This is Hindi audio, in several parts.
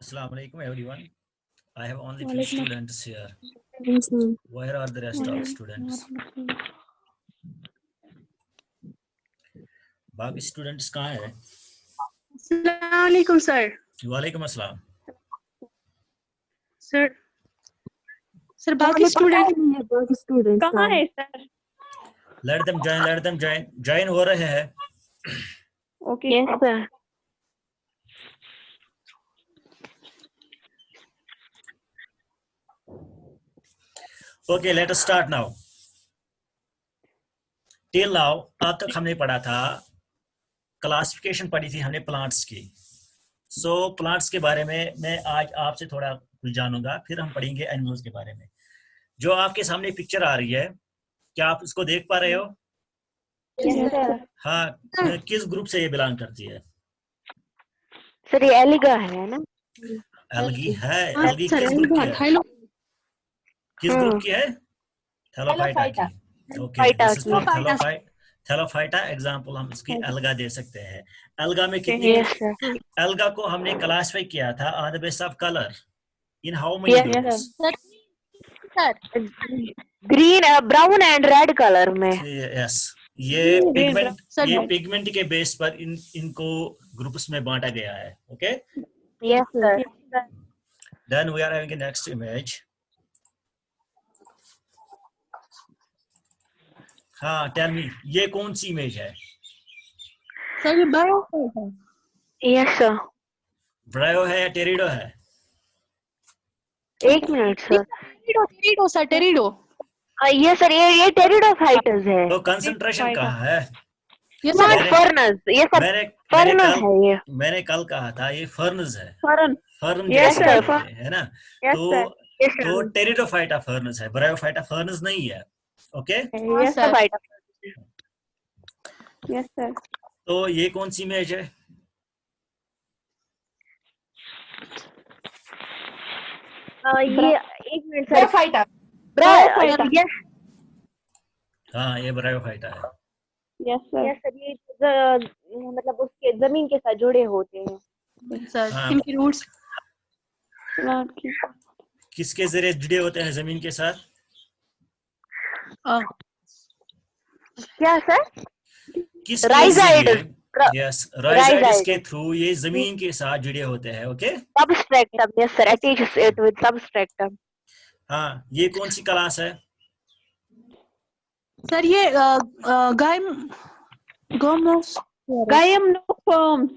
Assalamu alaikum everyone. I have only few students here. Where are the rest of students? बाकी स्टूडेंट्स कहाँ हैं? अस्सलाम वालेकुम सर। वालेकुम अस्सलाम। सर बाकी स्टूडेंट कहाँ है sir? Let them join. Join हो रहे हैं। Okay sir. Okay, let us start now. Till now, अब तक हमने पढ़ा था, क्लासिफिकेशन पढ़ी थी हमने प्लांट्स की। प्लांट्स के बारे में मैं आज आपसे थोड़ा कुछ जानूंगा, फिर हम पढ़ेंगे एनिमल्स के बारे में। जो आपके सामने पिक्चर आ रही है, क्या आप इसको देख पा रहे हो? हाँ, किस ग्रुप से ये बिलोंग करती है? सर ये एलिगा है ना? एल्गी है। एल्गी किस ग्रुप की है? किस ग्रुप की है? थैलोफाइटा की। Okay, this is from Thallophyta. Example हम इसकी एल्गा दे सकते हैं। एल्गा में कितनी एल्गा को हमने क्लासिफाई किया था on the basis of colour. In how many groups? Green, brown and red colour में। यस, ये पिगमेंट के बेस पर इनको ग्रुप्स में बांटा गया है। Okay, yes sir. Then we are having the next image. हाँ, टेल मी, ये कौन सी इमेज है? सर ये ब्रायो है। Yes sir. ब्रायो है या टेरिडो है? एक मिनट सर। टेरिडो सर, टेरिडो। ये सर ये टेरिडोफाइटस है। तो कंसंट्रेशन कहाँ है? ये सर फर्नस। ये सर फर्नस है। ये मैंने कल कहा था ये फर्नस है। फर्न यस सर, है ना? तो टेरिडोफाइटा फर्नस है, ब्रायोफाइटा फर्नस नहीं है। Okay, yes sir. Yes sir. तो ये कौन सी इमेज है? ये एक मिनट सर। ब्रायोफाइटा। हाँ, ये ब्रायोफाइटा है। Yes sir. ये मतलब उसके जमीन के साथ जुड़े होते हैं सर। हाँ। इनकी रूट्स किसके जरिए जुड़े होते हैं जमीन के साथ? क्या सर? राइजाइड्स के थ्रू ये जमीन के साथ जुड़े होते हैं। Okay, substratum. Yes sir, attach it with substratum. हाँ, ये कौन सी क्लास है? सर ये gymnosperm.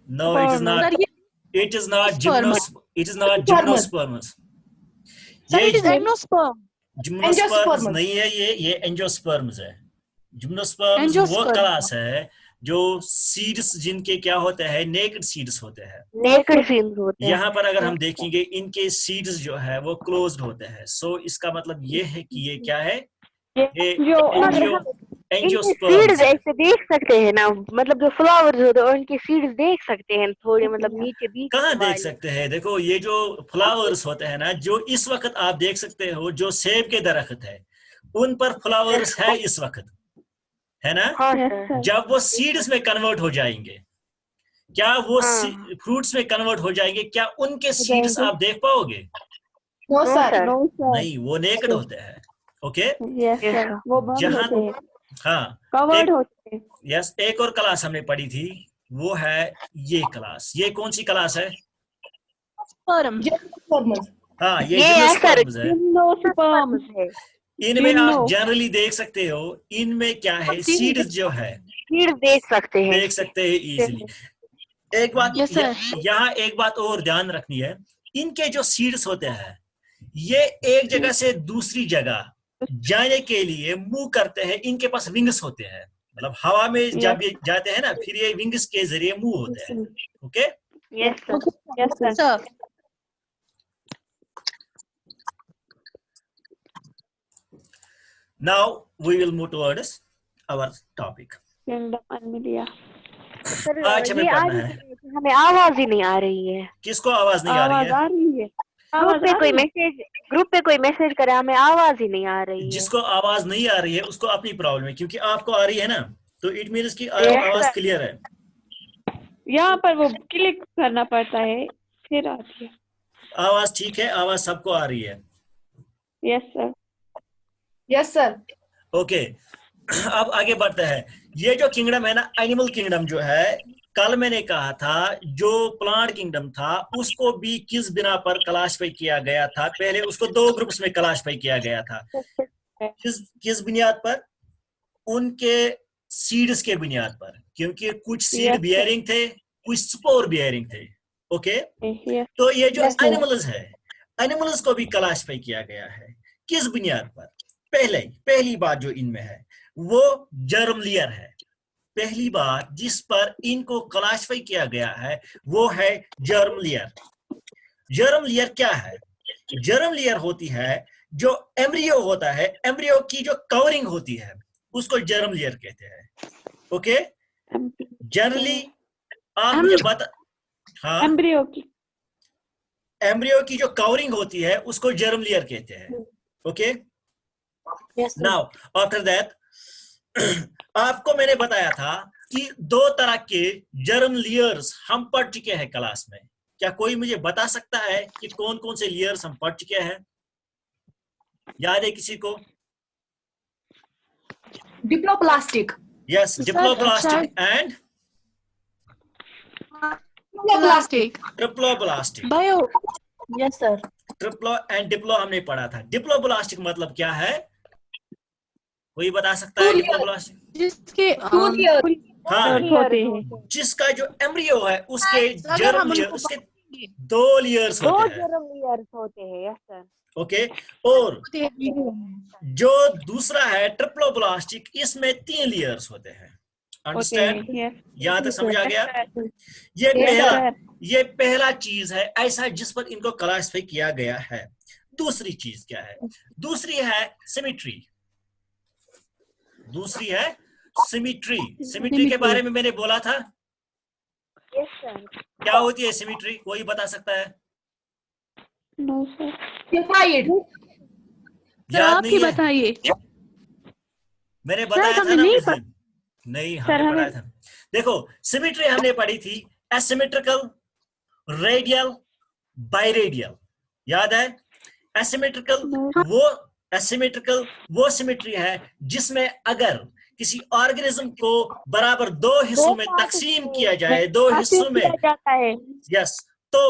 No, it is not. It is not gymnosperms. Sir it is angiosperm. Gymnosperms नहीं है, ये एंजियोस्पर्म्स है। जिम्नोस्पर्म्स वो क्लास है जो सीड्स जिनके क्या होते हैं, नेकेड सीड्स होते हैं। यहाँ पर अगर हम देखेंगे इनके सीड्स जो है वो क्लोज्ड होते हैं। सो इसका मतलब ये है कि ये क्या है? एंजियोस्पर्म्स सीड्स ऐसे देख सकते हैं ना, मतलब जो फ्लावर्स होते हैं उनकी सीड्स देख सकते हैं थोड़े, मतलब नीचे बीच कहाँ देख सकते हैं? देखो ये जो फ्लावर्स होते हैं ना, जो इस वक्त आप देख सकते हो, जो सेब के दरख्त है उन पर फ्लावर्स है इस वक्त, है ना? हाँ सर। जब वो सीड्स में कन्वर्ट हो जाएंगे, क्या वो हाँ। फ्रूट्स में कन्वर्ट हो जाएंगे, क्या उनके सीड्स आप देख पाओगे? No sir. नहीं, वो नेकेड होते हैं। ओके, यस सर, वो बंद जहाँ होते हैं, हाँ कवर्ड होते हैं। यस, एक और क्लास हमने पढ़ी थी, वो है ये क्लास। ये कौन सी क्लास है? हाँ, ये जिम्नोस्पर्म्स है। जिम्नोस्पर्म्स है। इनमें आप जनरली देख सकते हो, इनमें क्या है, सीड्स जो है सीड्स देख सकते हैं। देख सकते हैं इजीली। एक बात यहाँ एक बात और ध्यान रखनी है, इनके जो सीड्स होते हैं ये एक जगह से दूसरी जगह जाने के लिए मूव करते हैं, इनके पास विंग्स होते हैं, मतलब हवा में जब ये जाते हैं ना, फिर ये विंग्स के जरिए मूव होते हैं। Okay, yes sir, yes sir. now we will move towards our topic. Kingdom Animalia. Sir आज हमें ये पढ़ना आज है, हमें आवाज ही नहीं आ रही है। किसको आवाज नहीं आ रही है? आ रही है। ग्रुप पे कोई मैसेज करे, हमें आवाज ही नहीं आ रही है। जिसको आवाज नहीं आ रही है उसको अपनी प्रॉब्लम है, क्योंकि आपको आ रही है ना, तो इट मीन्स की आवाज क्लियर है। यहाँ पर वो क्लिक करना पड़ता है फिर आती है आवाज। ठीक है, आवाज सबको आ रही है। Yes sir, yes sir. Okay, अब आगे बढ़ते हैं। ये जो किंगडम है ना, एनिमल किंगडम जो है, कल मैंने कहा था जो प्लांट किंगडम था उसको भी किस बिना पर क्लासिफाई किया गया था? पहले उसको दो ग्रुप्स में क्लासिफाई किया गया था। किस बुनियाद पर? उनके सीड्स के बुनियाद पर, क्योंकि कुछ सीड बियरिंग थे, कुछ स्पोर बियरिंग थे। ओके, तो ये जो एनिमल्स है, एनिमल्स को भी क्लासिफाई किया गया है किस बुनियाद पर? पहली बात जो इनमें है वो जर्म लेयर है। पहली बात जिस पर इनको क्लासिफाई किया गया है वो है जर्म लेयर। जर्म लेयर क्या है? जर्म लेयर होती है जो एम्ब्रियो होता है, एम्ब्रियो की जो कवरिंग होती है उसको जर्म लेयर कहते हैं। ओके, जनरली आप मुझे बता, हाँ, एम्ब्रियो की जो कवरिंग होती है उसको जर्म लेयर कहते हैं। ओके, नाउ आफ्टर दैट आपको मैंने बताया था कि दो तरह के जर्म लेयर्स हम पढ़ चुके हैं क्लास में। क्या कोई मुझे बता सकता है कि कौन कौन से लेयर्स हम पढ़ चुके हैं? याद है किसी को? Diploblastic. Yes, diploblastic and triploblastic. Bio. Yes sir. Triplo and diplo हमने पढ़ा था। डिप्लोप्लास्टिक मतलब क्या है? कोई बता सकता है? डिप्लोप्लास्टिक जिसके हाँ, होते हैं, जिसका जो एम्ब्रियो है उसके जर्म लेयर, उसके दो लेयर्स होते हैं। जर्म लेयर्स होते हैं। Yes sir. ओके, और जो दूसरा है ट्रिप्लोप्लास्टिक, इसमें 3 लेयर्स होते हैं। अंडरस्टैंड? यहां तक समझ आ गया? ये पहला चीज है ऐसा जिस पर इनको क्लासिफाई किया गया है। दूसरी चीज क्या है? दूसरी है सिमेट्री। दूसरी है सिमेट्री। सिमेट्री के बारे में मैंने बोला था। Yes sir. क्या होती है सिमेट्री? कोई बता सकता है? No sir. याद नहीं है? बताइए। मैंने बताया था ना उस दिन। नहीं, हमने पढ़ाया था। देखो, सिमेट्री हमने पढ़ी थी एसिमेट्रिकल, रेडियल, बाइरेडियल। याद है? एसिमेट्रिकल वो सिमेट्री है जिसमें अगर किसी ऑर्गेनिज्म को बराबर 2 हिस्सों में तकसीम किया जाए, 2 हिस्सों में, यस, तो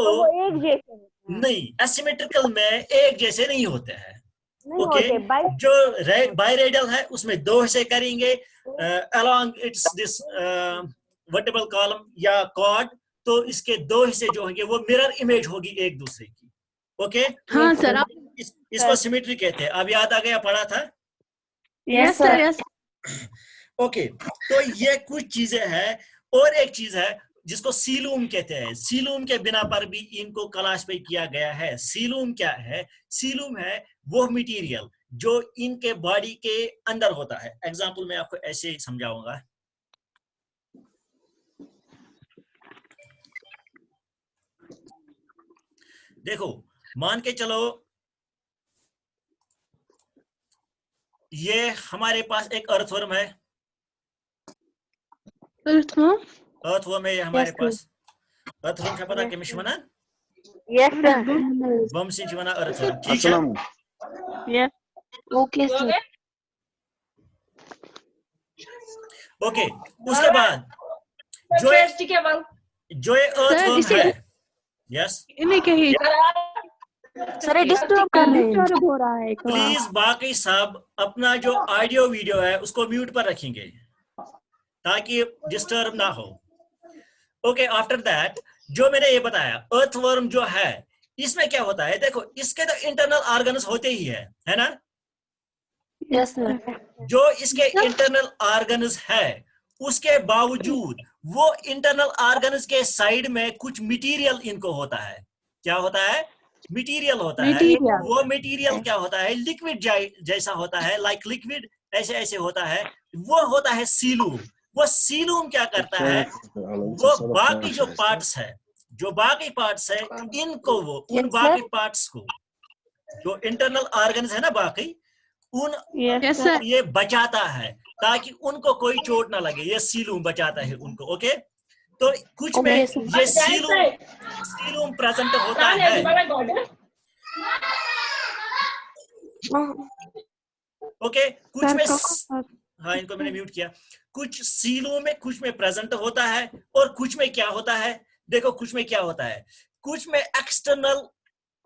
एक जैसे नहीं, एसिमेट्रिकल में एक जैसे नहीं होते हैं। ओके, जो बाइरेडियल है उसमें 2 हिस्से करेंगे along it's this vertical column या कॉर्ड, तो इसके 2 हिस्से जो होंगे वो मिरर इमेज होगी एक दूसरे की। ओके, हाँ सर। इसको सिमेट्री कहते हैं। अब याद आ गया? पढ़ा था। Yes sir, yes. ओके, तो ये कुछ चीजें हैं। और एक चीज है, जिसको सीलूम कहते हैं, सीलूम के बिना पर भी इनको क्लासिफाई किया गया है। सीलूम क्या है? सीलूम है वो मटेरियल जो इनके बॉडी के अंदर होता है। एग्जांपल मैं आपको ऐसे ही समझाऊंगा। देखो, मान के चलो ये हमारे पास एक अर्थवर्म है। अर्थवर्म है ये हमारे पास। अर्थवर्म क्या पता केमिश वना? Yes sir. बमसिन वना अर्थवर्म, ठीक है? Okay sir. ओके, उसके बाद जो ये अर्थवर्म है, यस इन्हें कहिए सर, डिस्टर्ब कर रहे हैं, डिस्टर्ब हो रहा है। प्लीज बाकी सब अपना जो ऑडियो वीडियो है उसको म्यूट पर रखेंगे ताकि डिस्टर्ब ना हो। ओके, आफ्टर दैट जो मैंने ये बताया अर्थवर्म जो है इसमें क्या होता है, देखो इसके तो इंटरनल ऑर्गन्स होते ही है ना? Yes sir. जो इसके इंटरनल ऑर्गन्स है उसके बावजूद वो इंटरनल ऑर्गन्स के साइड में कुछ मटेरियल इनको होता है। क्या होता है? मटेरियल होता है। वो मटेरियल क्या होता है? लिक्विड जैसा होता है, लाइक लिक्विड ऐसे ऐसे होता है। वो होता है सीलूम। वो सीलूम क्या करता है? वो बाकी जो पार्ट्स है, जो बाकी पार्ट्स है इनको वो उन बाकी पार्ट्स को, जो इंटरनल ऑर्गन्स है ना बाकी, उन ये बचाता है ताकि उनको कोई चोट ना लगे। ये सीलूम बचाता है उनको। ओके, तो कुछ में ये सीलूम प्रेजेंट होता है। ओके, कुछ में हाँ, इनको मैंने म्यूट किया। कुछ सीलूम में कुछ में प्रेजेंट होता है और कुछ में क्या होता है, देखो कुछ में क्या होता है, कुछ में एक्सटर्नल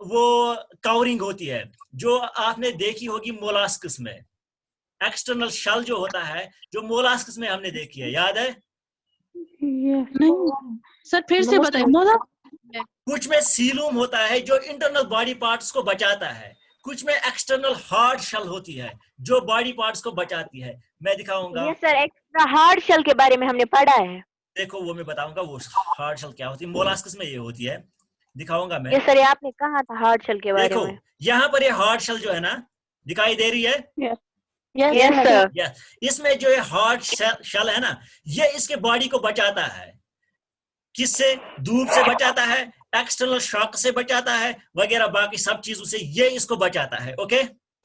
वो कवरिंग होती है जो आपने देखी होगी मोलास्कस में। एक्सटर्नल शल जो होता है जो मोलास्कस में हमने देखी है, याद है? नहीं सर, फिर से बताइए। कुछ में सीलूम होता है जो इंटरनल बॉडी पार्ट्स को बचाता है। कुछ में एक्सटर्नल हार्ड शेल होती है जो बॉडी पार्ट्स को बचाती है। मैं दिखाऊंगा। Yes sir, extra hard shell के बारे में हमने पढ़ा है। देखो वो मैं बताऊंगा वो हार्ड शेल क्या होती है। मोलास्कस में ये होती है, दिखाऊंगा मैं। यस सर, ये आपने कहा था हार्ड शेल के बारे देखो में। यहाँ पर ये हार्ड शेल जो है ना, दिखाई दे रही है? Yes sir. यस, इसमें जो ये हार्ड शेल है ना, ये इसके बॉडी को बचाता है। किससे? धूप से बचाता है, एक्सटर्नल शॉक से बचाता है, वगैरह बाकी सब चीजों से ये इसको बचाता है। Okay,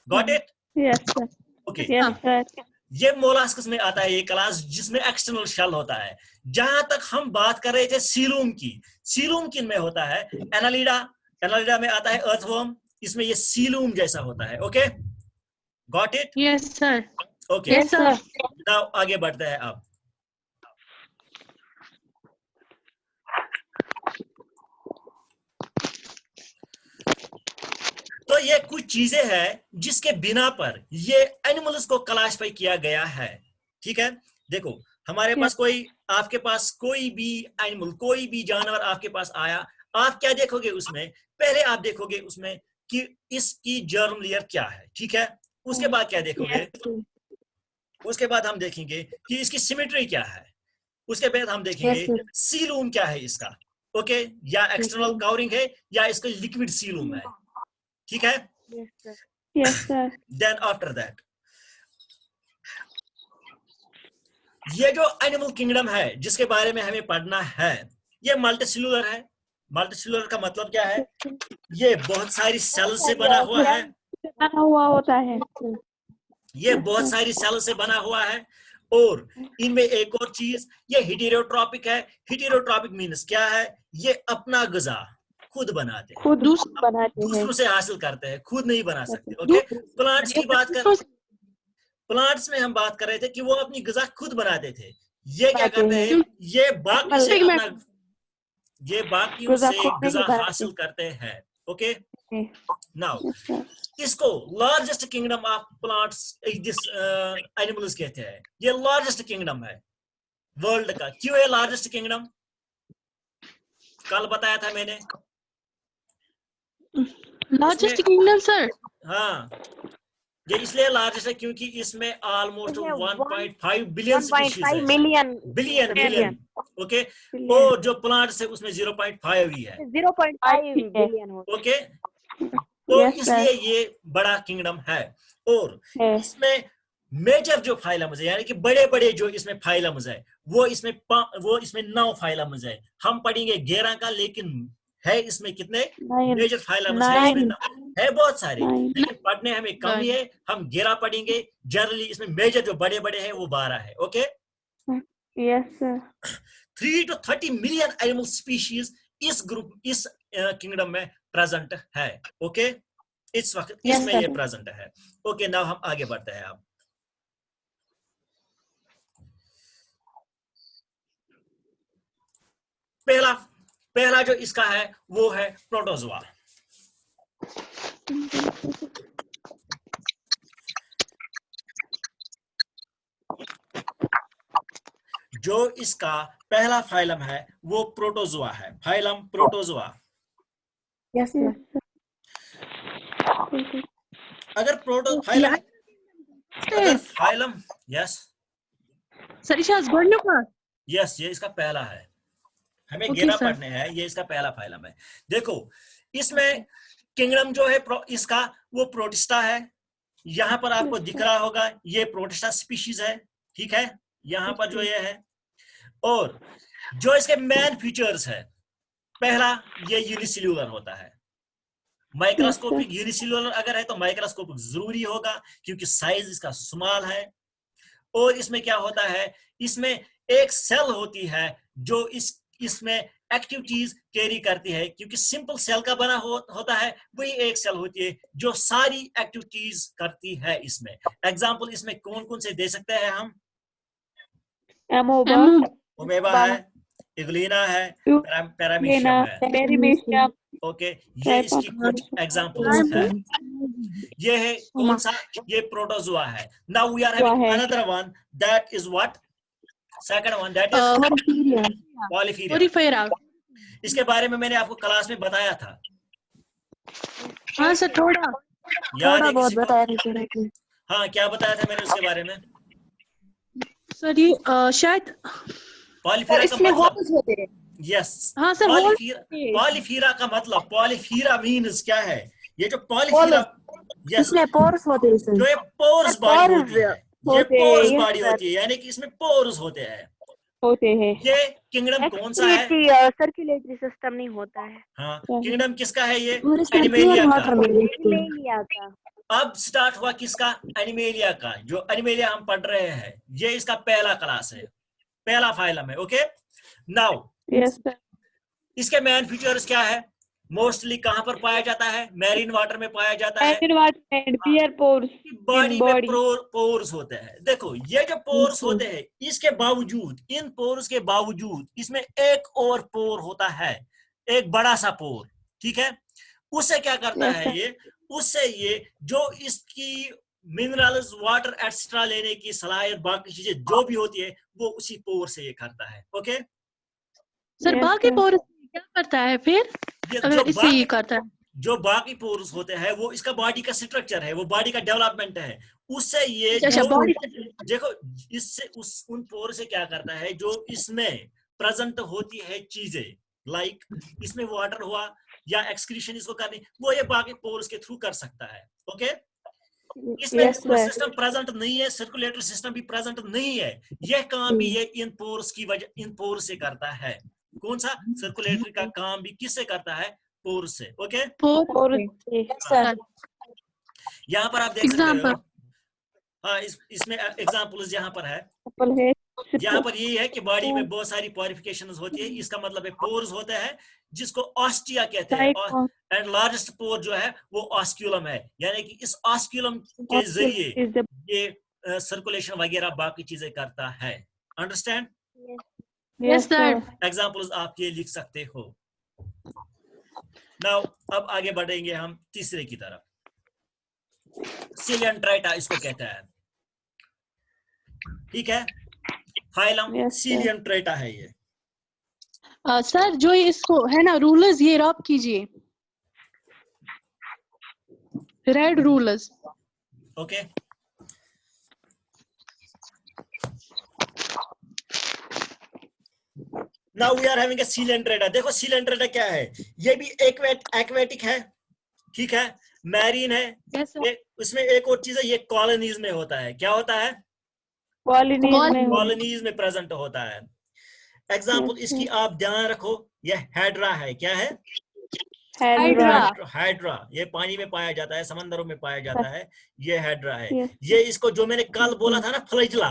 got it? Yes sir. Okay, yes sir. ये मोलास्कस में आता है ये क्लास जिसमें एक्सटर्नल शेल होता है। जहां तक हम बात कर रहे थे सीलूम की, सीलूम किन में होता है? एनालिडा, एनालिडा में आता है अर्थवर्म, इसमें ये सीलूम जैसा होता है। Okay, got it? Yes sir. Okay, yes sir. Now आगे बढ़ते हैं अब। तो ये कुछ चीजें हैं जिसके बिना पर ये एनिमल्स को क्लासिफाई किया गया है। ठीक है, देखो हमारे पास कोई, आपके पास कोई भी एनिमल, कोई भी जानवर आपके पास आया, आप क्या देखोगे उसमें? पहले आप देखोगे उसमें कि इसकी जर्म लेयर क्या है। ठीक है, उसके बाद क्या देखोगे? उसके बाद हम देखेंगे कि इसकी सिमेट्री क्या है। उसके बाद हम देखेंगे सीलूम क्या है इसका। ओके, या एक्सटर्नल कवरिंग है या इसका लिक्विड सीलूम है। ठीक है, yes sir. Then after that ये जो एनिमल किंगडम है जिसके बारे में हमें पढ़ना है, ये मल्टीसेलुलर है। मल्टीसेलुलर का मतलब क्या है? ये बहुत सारी सेल से बना हुआ है। होता है। ये बहुत सारी सेल से बना हुआ है। और इनमें एक और चीज, ये हेटेरोट्रॉपिक है। हेटेरोट्रॉपिक मीन्स क्या है? ये अपना ग़िज़ा खुद बनाते हैं, दूसरों से हासिल करते हैं, खुद नहीं बना सकते। ओके, प्लांट्स की बात कर, प्लांट्स में हम बात कर रहे थे कि वो अपनी ग़िज़ा खुद बनाते थे। ये क्या करते हैं? ये बाकी से अपना, ये बाकियों से ग़िज़ा हासिल करते हैं। ओके, नाउ इसको largest kingdom of plants this animals कहते हैं। ये लार्जेस्ट किंगडम है वर्ल्ड का। क्यों है लार्जेस्ट किंगडम? कल बताया था मैंने। Largest kingdom sir? हाँ, ये इसलिए लार्जेस्ट है क्योंकि इसमें ऑलमोस्ट 1.5 बिलियन 1.5 स्पीशीज है, मिलियन बिलियन ओके, बिलियन और जो प्लांट्स है उसमें 0.5 ही है 0.5 बिलियन होता ओके। तो Yes, sir. इसलिए ये बड़ा किंगडम है। और है। इसमें मेजर जो फाइलम्स है यानी कि बड़े बड़े जो इसमें फाइलम्स है वो इसमें 9 फाइलम्स है। हम पढ़ेंगे 11 का, लेकिन है इसमें कितने Nine. मेजर फाइलम्स है इसमें? है बहुत सारे, Nine. लेकिन पढ़ने हमें कम ही है, हम 11 पढ़ेंगे। जनरली इसमें मेजर जो बड़े बड़े हैं वो 12 है okay. Yes, sir. 3 to 30 million animal species इस किंगडम में प्रेजेंट है ओके। इस वक्त Yes, इसमें sir. ये प्रेजेंट है ओके। नाउ हम आगे बढ़ते हैं। अब पहला जो इसका है वो है प्रोटोजोआ। जो इसका पहला फाइलम है वो प्रोटोजोआ है, फाइलम प्रोटोजोआ। Yes, sir. अगर फाइलम यस यस ये इसका पहला है, हमें 11 पढ़ने हैं, ये इसका पहला फाइलम है। देखो इसमें किंगडम जो है इसका वो प्रोटिस्टा है। यहां पर आपको दिख रहा होगा ये प्रोटिस्टा स्पीशीज है, ठीक है, यहां पर जो ये है। और जो इसके मेन फीचर्स है, पहला ये यूनिसेल्यूलर होता है। माइक्रोस्कोपिक यूनिसेल्यूलर अगर है तो माइक्रोस्कोपिक जरूरी होगा क्योंकि साइज इसका स्मॉल है। और इसमें क्या होता है, इसमें एक सेल होती है जो इसमें एक्टिविटीज कैरी करती है, क्योंकि सिंपल सेल का बना होता है, वही एक सेल होती है जो सारी एक्टिविटीज करती है। इसमें एग्जांपल इसमें कौन कौन से दे सकते हैं हम? अमोबा है, इग्लिना है, पैरामीशियम है ओके। ये इसकी कुछ एग्जांपल्स है। ये है कौन सा? ये प्रोटोजोआ है। Now we are having another one that is what? Second one that is Porifera. इसके बारे में मैंने आपको क्लास में बताया था। हाँ सर, थोड़ा बहुत बताया था। हाँ क्या बताया था मैंने उसके बारे में? सर ये शायद पॉलीफेरा का मतलब यस, हाँ सर, पॉलीफेरा का मतलब, पॉलीफेरा मीन्स क्या है? ये जो पॉलीफेरा यस पोर्स होते हैं सर। जो ये पोर्स बॉडी होती है, ये पोर्स बॉडी होती है, यानी कि इसमें पोर्स होते हैं। ये किंगडम कौन सा है? सर्कुलेटरी सिस्टम नहीं होता है। हाँ, किंगडम किसका है? ये एनिमेलिया का। अब स्टार्ट हुआ किसका? एनिमेलिया का। जो एनिमेलिया हम पढ़ रहे हैं ये इसका पहला क्लास है, पहला फाइलम है ओके। नाउ इसके मेन फीचर्स क्या है? मोस्टली कहां पर पाया जाता है? मैरीन वाटर में पाया जाता है। बॉडी में पोर्स होते हैं। देखो ये जो पोर्स होते हैं, इसके बावजूद, इन पोर्स के बावजूद इसमें एक और पोर होता है, एक बड़ा सा पोर, ठीक है। उससे क्या करता है ये? उससे ये जो इसकी मिनरल्स, वाटर एक्स्ट्रा लेने की सलाहियत, बाकी चीजें जो भी होती है वो उसी पोर से ये करता है ओके। सर बाकी पोर क्या करता है फिर? अगर इससे ये करता है, जो बाकी पोर्स होते हैं वो इसका बॉडी का स्ट्रक्चर है, वो बॉडी का डेवलपमेंट है। उससे ये देखो इससे उन पोर से क्या करता है, जो इसमें प्रेजेंट होती है चीजें, लाइक इसमें वाटर हुआ या एक्सक्रीशन इसको करनी, वो ये बाकी पोर्स के थ्रू कर सकता है ओके। इसमें सिस्टम प्रेजेंट नहीं है, सर्कुलेटरी सिस्टम भी प्रेजेंट नहीं है। यह काम भी ये इन पोर्स की वजह, इन पोर्स से करता है। कौन सा? सर्कुलेटरी का काम भी किससे करता है? पोर्स से ओके। यहाँ पर आप देख सकते हो, हाँ इसमें एग्जांपल्स यहाँ पर है। यहाँ पर यही है कि बॉडी में बहुत सारी पोरिफिकेशंस होती है, इसका मतलब है पोर्स होते हैं, जिसको ऑस्टिया कहते हैं। एंड लार्जेस्ट पोर जो है वो ऑस्क्यूलम है, यानी कि इस ऑस्क्यूलम के जरिए ये सर्कुलेशन वगैरह बाकी चीजें करता है। अंडरस्टैंड? Yes sir. एग्जांपल्स आप ये लिख सकते हो। नाउ अब आगे बढ़ेंगे हम तीसरे की तरफ। सीलियंट्रेटा इसको कहता है, ठीक है। फाइलम सीलियंट्रेटा है ये। सर जो इसको है ना रूलर्स, ये रब कीजिए, red rulers. Okay. Now we are having a Coelenterata. देखो Coelenterata क्या है? ये भी एक्वेटिक है, ठीक है, मैरीन है। Yes, sir. उसमें एक और चीज है, ये कॉलोनीज में होता है। क्या होता है? कॉलोनीज में प्रेजेंट होता है। एग्जाम्पल इसकी आप ध्यान रखो, ये हाइड्रा है। क्या है? हाइड्रा। ये पानी में पाया जाता है, समंदरों में पाया जाता है, ये हाइड्रा है। ये इसको जो मैंने कल बोला था ना, फ्लैजिला।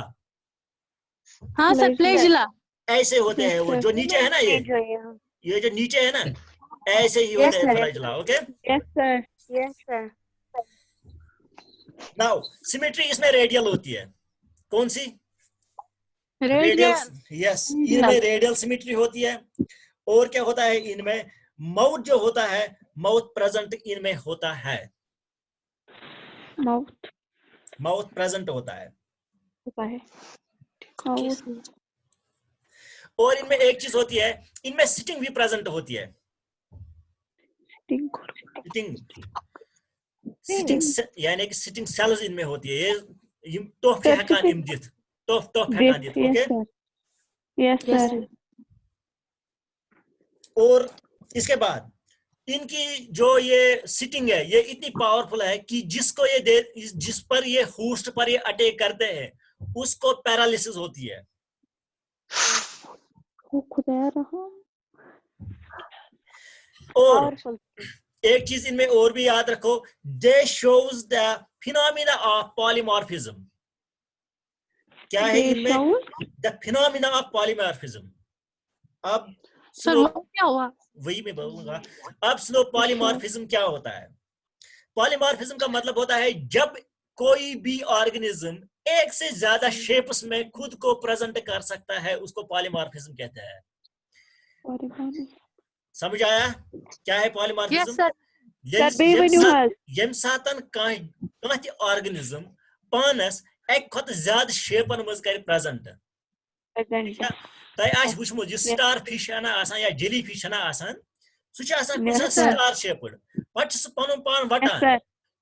हाँ सर, फ्लैजिला ऐसे होते हैं वो, जो नीचे है ना, ये जो नीचे है ना, ऐसे ही होते हैं flagella. Okay, yes sir. Now symmetry इसमें रेडियल होती है। कौन सी? रेडियल। यस, इनमें रेडियल सिमेट्री होती है। और क्या होता है इनमें? माउथ जो होता है, माउथ प्रेजेंट इनमें होता है। माउथ प्रेजेंट होता है। और इनमें एक चीज होती है, इनमें सिटिंग भी प्रेजेंट होती है। सिटिंग यानी कि सिटिंग सेल्स इनमें होती है। ये तोहफे हकान इम दित, तोहफे हकान दित। Okay, yes sir. और इसके बाद इनकी जो ये सिटिंग है, ये इतनी पावरफुल है कि जिसको ये जिस पर ये होस्ट पर ये अटैक करते हैं, उसको पैरालिसिस होती है। और एक चीज इनमें और भी याद रखो, दे shows the phenomena of polymorphism. क्या है इनमें? The phenomena of polymorphism. अब सर वो क्या हुआ? वही मैं बोलूंगा। अब सुनो, पॉलीमॉर्फिज्म क्या होता है? पॉलीमॉर्फिज्म का मतलब होता है जब कोई भी ऑर्गेनिज्म एक से ज्यादा शेप्स में खुद को प्रेजेंट कर सकता है, उसको पॉलीमॉर्फिज्म कहते हैं। समझ आया क्या है पॉलीमॉर्फिज्म? यम सातन कांति ऑर्गेनिज्म पानस एक खुद ज्यादा शेपन मज कर प्रेजेंट। तय आश वुचमुत यह स्टार फिश आसान या जेली फिश आसान, सह स्टार शेप्ड, पत सह पनुन पान वटान।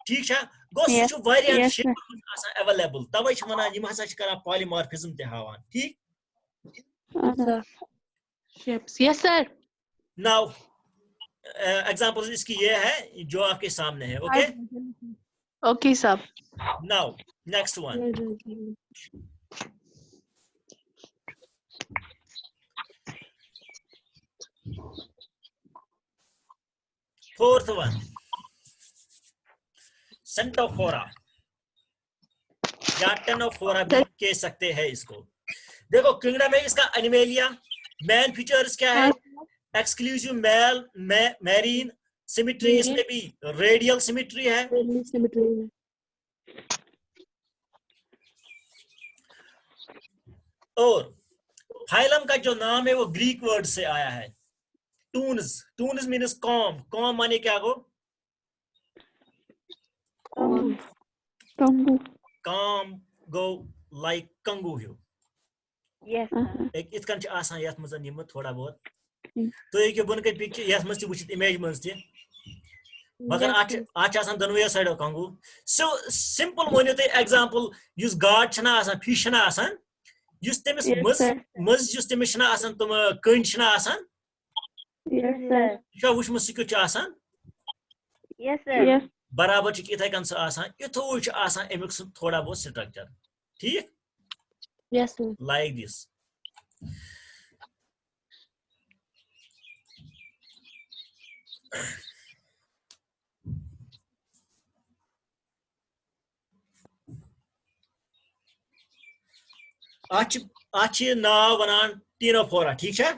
ठीक है, गो सह वारियान शेपन आसान अवेलेबल। तवे वनान यम हसा करान पॉलीमॉर्फिज्म ते हावान। ठीक, यस सर। नाउ एग्जांपल इसकी ये है जो आपके सामने है। Okay, okay sir. Now next one, fourth one, सेंटोफोरा या टेनोफोरा भी कह सकते हैं इसको। देखो, किंगडम है इसका एनिमेलिया। मेन फीचर्स क्या है? एक्सक्लूसिव मैरीन सिमेट्री, इसमें भी रेडियल सिमेट्री है। और फाइलम का जो नाम है वो ग्रीक वर्ड से आया है, Toons. Toons means com. Com माने क्या गो? काम गो लाइक कंगू हिउ। इत कन आसान यथ मज यम थोड़ा बहुत तो ये बन कन पिक्चर यथ मज वुचित इमेज मज त, मगर आज दोनों साइडो कंगू। सो सिंपल वनो तुम एग्जांपल, युस गाड छना आसान, फिश छना आसान, युस तमिस मज युस तमिस छना आसान, तुम कंड छना आसान, यह वुचमुत सह क्युत आसान। बराबर इथे कन सह आसान, युथुय आसान अमुक सह थोड़ा बहुत स्ट्रक्चर। ठीक, यस लाइक दिस। आज नाव वनान टीनोफोरा। ठीक है,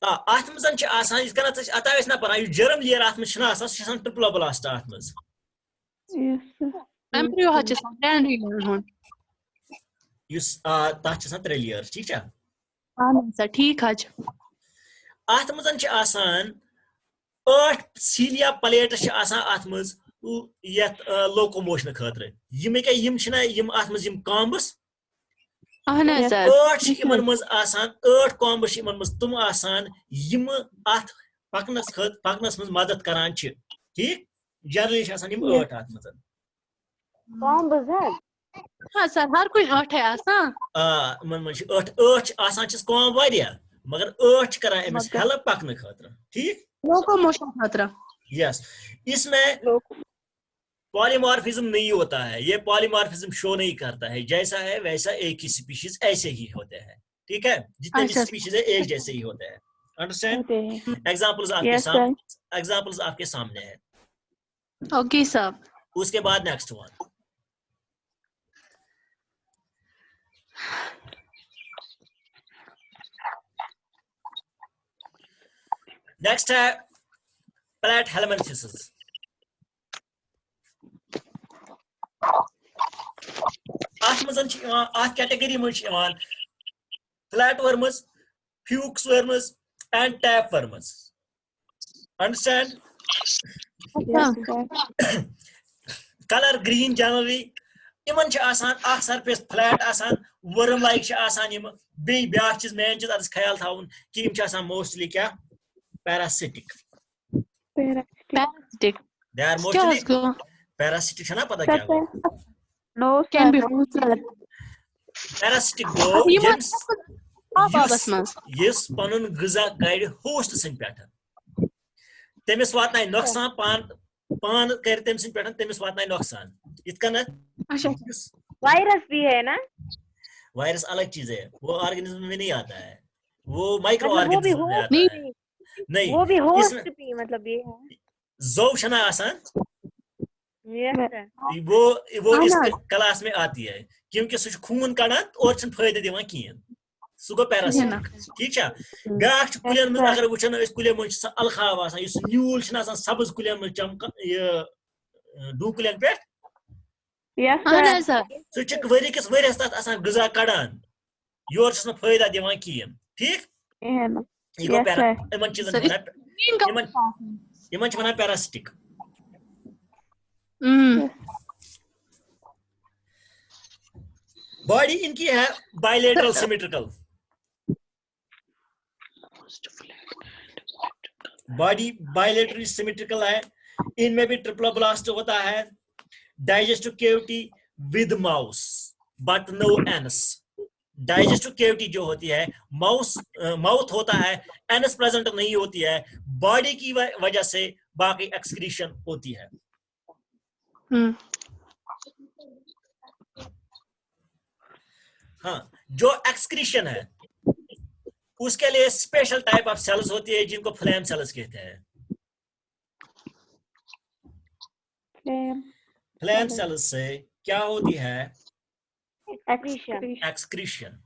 अत मज आसान इस कन अत ना पता जर्म लेयर अत मज आसान ट्रिप्लोब्लास्ट अत मज। एम्ब्रियो हच आसान तथ 3 लेयर। ठीक है, सर ठीक हज। अत मज आसान 8 सीलिया प्लेट्स अत मज लोकोमोशन खतर। यम क्या यम अत मज काम्बस 8 इमन मज आसान, 8 काम्बस इमन मज तुम आसान यम अत पकनस मज मदद करान। ठीक, जनरली छ आसान यम 8 आत मजन कॉम्ब्स है हाँ सर हर कोई 8 है आसान मन मन 8 आसान छ कॉम वारिया मगर 8 करा एमस हेल्प पकने खातिर ठीक लोकोमोशन खतरा यस इसमें पॉलीमॉर्फिज्म नहीं होता है, ये पॉलीमॉर्फिज्म शो नहीं करता है, जैसा है वैसा एक ही स्पीशीज ऐसे ही होते हैं, ठीक है, जितने भी स्पीशीज है एक जैसे ही होते हैं, अंडरस्टैंड? एग्जांपल्स आपके सामने है। Okay sir. उसके बाद नेक्स्ट वन, नेक्स्ट है प्लेटहेलमिन्थेसिस। आठ कैटेगरी में flatworms, flukes worms and tapeworms, understand? Colour green generally इमन आसान सरफेस फ्लैट आसान, वर्म लाइक आसान इम बे ब्याक चीज मेन चीज अदस ख्याल थाउन कि इम आसान मोस्टली क्या parasitic they are mostly parasitic है ना, पता क्या हो? No, can be पैरासिटिक गो यस पनुन ग़िज़ा कड़ होस्ट सन पे तमिस वात नुकसान पान कर तम सन पे तमिस वात नुकसान इत वायरस भी है ना, वायरस अलग चीज है, वो ऑर्गेनिज्म में नहीं आता है, वो माइक्रो मतलब वो भी ऑर्गेनिज्म में होस्ट आता है। नहीं वो भी होस्ट भी मतलब ये है जो शना आसान वो इस क्लास में आती है क्योंकि सु खून कड़ान और फायदे दिवान कहें, सह गो पैरासिटिक, ठीक है। ब्याक कुलियन मज अगर वुचन कुलियन मज अलखाव आसान न्यूल सब्ज कुलियन मज चमक डू कुलियन पे सह वरी किस वरियस तथ आसान ग़िज़ा कड़ान योर फायदा दिवान कहें, ठीक। यह गो इमन चीजन वन पैरासिटिक। बॉडी इनकी है bilateral symmetrical, body bilateral symmetrical है, इनमें भी ट्रिप्लोब्लास्ट होता है, digestive cavity with mouth but no anus. Digestive cavity जो होती है माउथ होता है, एनस प्रेजेंट नहीं होती है, बॉडी की वजह से बाकी एक्सक्रीशन होती है। हाँ, जो एक्सक्रीशन है उसके लिए स्पेशल टाइप ऑफ सेल्स होती है जिनको फ्लेम सेल्स कहते हैं। फ्लेम सेल्स से क्या होती है? एक्सक्रीशन।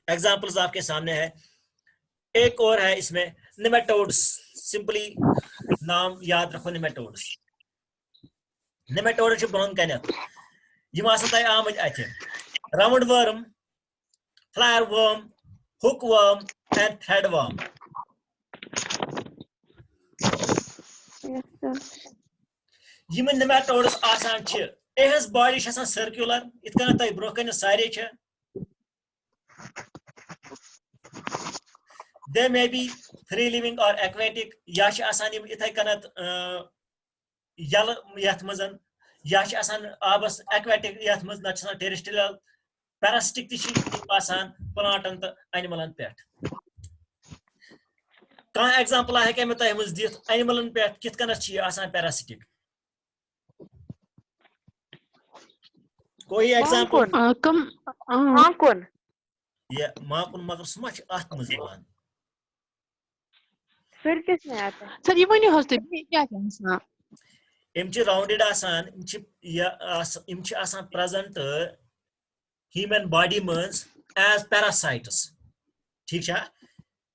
एग्जाम्पल्स आपके सामने है, एक और है इसमें नेमेटोड्स, सिंपली नाम याद रखो नेमेटोड्स। नेमेटोड बन कनत यम आमद अथ round worm, flyer worm, hook worm and thread worm. यम नेमेटोड्स आसान छ एहस बॉडी छ आसान सर्कुलर इत कन तय ब्रो कन सारे छ। They may be free living or aquatic, या छ आसान यम इथै कनत यल यथ मजन, या छ आसान आबस एक्वेटिक यथ मज न छ टेरेस्ट्रियल। पैरासिटिक ति छ आसान प्लांटन तो एनिमलन पे। कह एग्जांपल है कि मैं तय मज दित एनिमलन पे कित कनत छ आसान पैरासिटिक, कोई एग्जांपल? माकुन ये माकुन मगर सुमा छ अत मज यवान। फिर किसमें आता है सर? ये वही होते क्या क्या इम छ राउंडेड आसान, इम छ आसान प्रेजेंट ह्यूमन बॉडी मज एज पैरासाइट्स, ठीक है।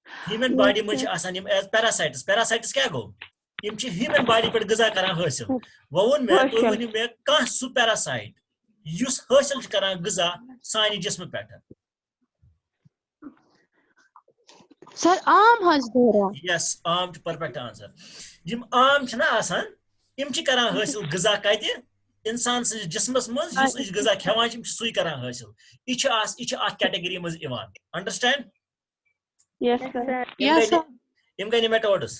ह्यूमन बॉडी मज आसान इम एज पैरासाइट्स। पैरासाइट्स क्या गो? इम छ ह्यूमन बॉडी पे ग़िज़ा करान हासिल। वोन मे तो वन मे कह सु पैरासाइट युस हासिल करान ग़िज़ा सानि जिस्म पे। सर आम हज दोरा। यस, आम परफेक्ट आंसर। जिम आम छ ना आसान इम छ करान हासिल ग़िज़ा कते इंसान से जिस्मस मज युस गजा खेवान छ सुई करान हासिल यह कैटेगरी मज Ivan understand Yes, sir. Yes, sir. Im gay nematodes.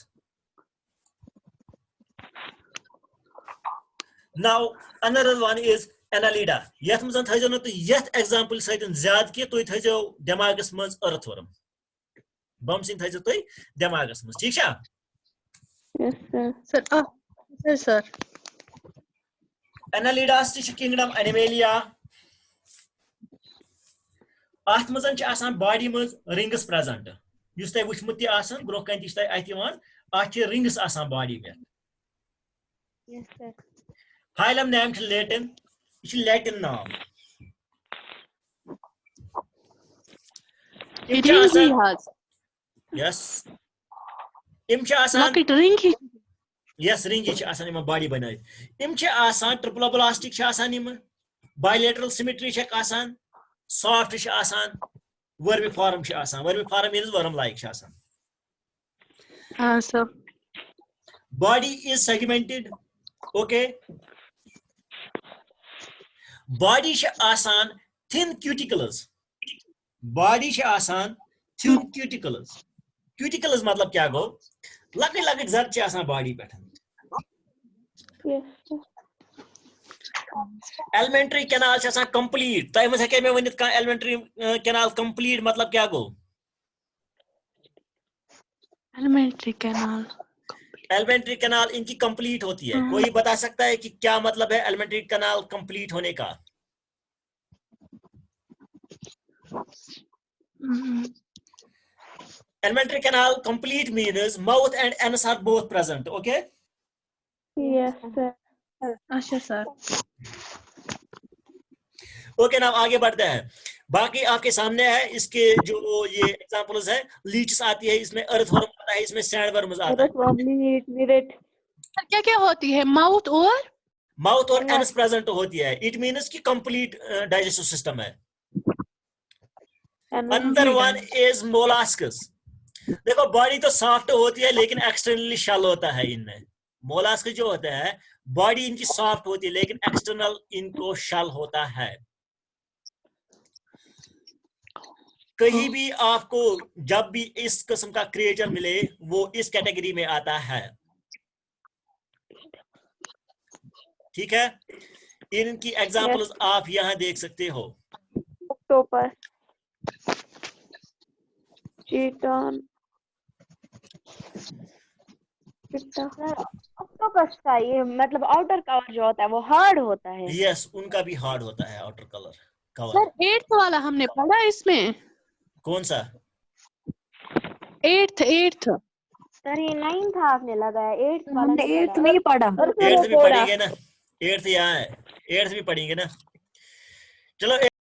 Now another one is annelida. Yath maz thajo na tu yath example saitn zyad ki tu thajo demagas maz earthworm. Bumsing thajo tu demagas maz. Theek cha? Yes, sir. Sir, yes, sir. Annelidas ti kingdom Animalia. Ath maz ch asan body maz rings present. Yus tay wuchmut ti asan bro kan ti tay ath iwan ath rings asan body me. Yes, sir. Phylum name to Latin. It's Latin name. Ring he has. Yes. Im cha asan. Look it ring he. Yes, ring is asan ima body banai. Im cha asan triploblastic cha asan ima. Bilateral symmetry cha asan. Soft cha asan. Vermiform cha asan. Vermiform means worm like cha asan. Sir. Body is segmented. Okay. Body cha asan thin cuticles. Body cha asan thin cuticles. Cuticles matlab kya go? Lakit zar cha asan body pathan. Yes, sir. Elementary canal cha asan complete. Tai maz hake me vanit ka elementary canal complete matlab kya go? Elementary canal. Alimentary canal इनकी कंप्लीट होती है कोई बता सकता है कि क्या मतलब है एलिमेंट्री कैनाल कंप्लीट होने का alimentary canal complete means mouth and anus are both present okay Yes, sir. अच्छा सर ओके नाउ आगे बढ़ते हैं बाकी आपके सामने है इसके जो ये एग्जांपल्स है लीचस आती है इसमें अर्थवर्म आता है इसमें सैंडवर्म्स आता है क्या क्या होती है माउथ और एनस प्रेजेंट होती है इट मीन्स कि कंप्लीट डाइजेस्टिव सिस्टम है अंदर वन इज मोलास्कस देखो बॉडी तो सॉफ्ट होती है लेकिन एक्सटर्नली शेल होता है इनमें मोलास्कस जो होता है बॉडी इनकी सॉफ्ट होती है लेकिन एक्सटर्नल इनको शेल होता है कहीं भी आपको जब भी इस किस्म का क्रिएचर मिले वो इस कैटेगरी में आता है ठीक है इनकी एग्जांपल्स आप यहां देख सकते हो ऑक्टोपस चीटन ऑक्टोपस का ये मतलब आउटर कवर जो होता है वो हार्ड होता है यस उनका भी हार्ड होता है आउटर कवर सर 8th वाला हमने पढ़ा इसमें कौन सा 8th सर ये 9th आपने लगाया 8th वाला हमने 8th नहीं पढ़ा 8th भी पढ़ेंगे ना 8th यहाँ है 8th भी पढ़ेंगे ना चलो